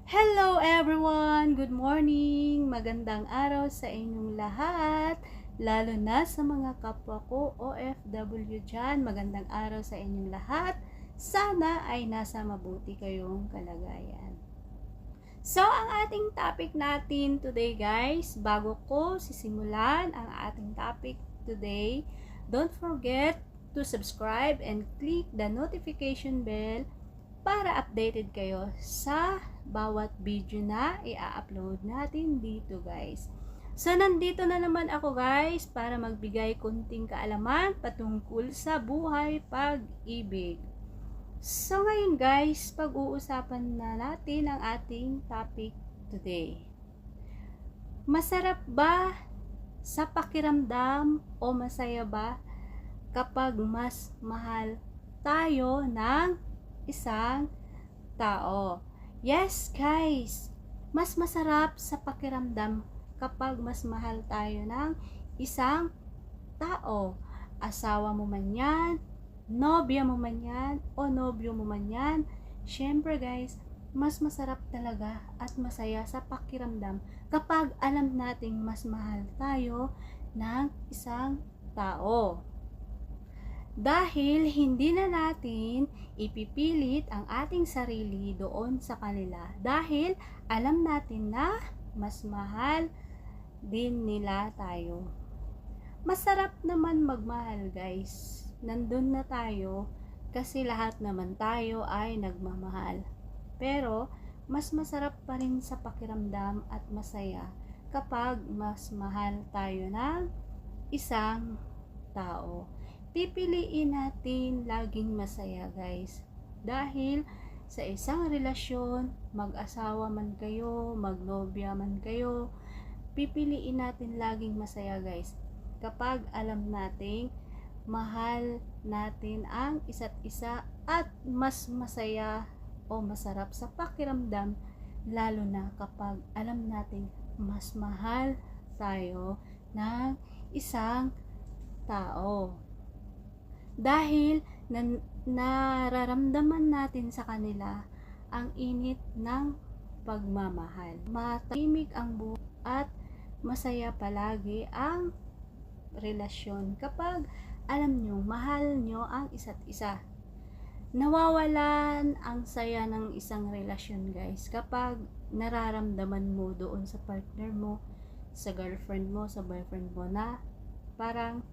Hello everyone! Good morning! Magandang araw sa inyong lahat, lalo na sa mga kapwa ko OFW dyan. Magandang araw sa inyong lahat. Sana ay nasa mabuti kayong kalagayan. So, ang ating topic natin today guys, bago ko sisimulan ang ating topic today, don't forget to subscribe and click the notification bell para updated kayo sa bawat video na i-upload natin dito guys. So nandito na naman ako guys para magbigay kunting kaalaman patungkol sa buhay pag-ibig. So ngayon guys, pag-uusapan na natin ang ating topic today. Masarap ba sa pakiramdam o masaya ba kapag mas mahal tayo ng isang tao? Yes guys, mas masarap sa pakiramdam kapag mas mahal tayo ng isang tao. Asawa mo man yan, nobya mo man yan, o nobyo mo man yan. Syempre guys, mas masarap talaga at masaya sa pakiramdam kapag alam nating mas mahal tayo ng isang tao. Dahil hindi na natin ipipilit ang ating sarili doon sa kanila. Dahil alam natin na mas mahal din nila tayo. Masarap naman magmahal guys. Nandun na tayo kasi lahat naman tayo ay nagmamahal. Pero mas masarap pa rin sa pakiramdam at masaya kapag mas mahal tayo ng isang tao. Pipiliin natin laging masaya guys. Dahil sa isang relasyon, mag-asawa man kayo, magnobya man kayo, pipiliin natin laging masaya guys. Kapag alam nating mahal natin ang isa't isa at mas masaya o masarap sa pakiramdam, lalo na kapag alam nating mas mahal tayo ng isang tao. Dahil nararamdaman natin sa kanila ang init ng pagmamahal. Matahimik ang buhay at masaya palagi ang relasyon kapag alam nyo, mahal nyo ang isa't isa. Nawawalan ang saya ng isang relasyon guys kapag nararamdaman mo doon sa partner mo, sa girlfriend mo, sa boyfriend mo na parang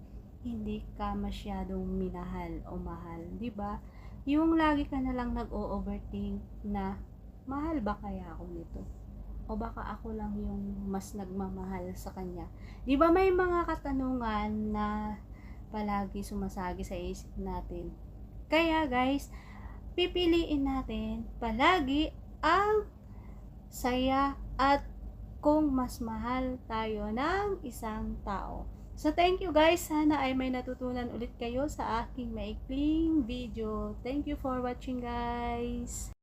hindi ka masyadong minahal o mahal, di ba? Yung lagi ka na lang nag-o-overthink na mahal ba kaya ako nito? O baka ako lang yung mas nagmamahal sa kanya. Di ba may mga katanungan na palagi sumasagi sa isip natin. Kaya guys, pipiliin natin palagi ang saya at kung mas mahal tayo ng isang tao. So, thank you guys. Sana ay may natutunan ulit kayo sa aking maikling video. Thank you for watching guys.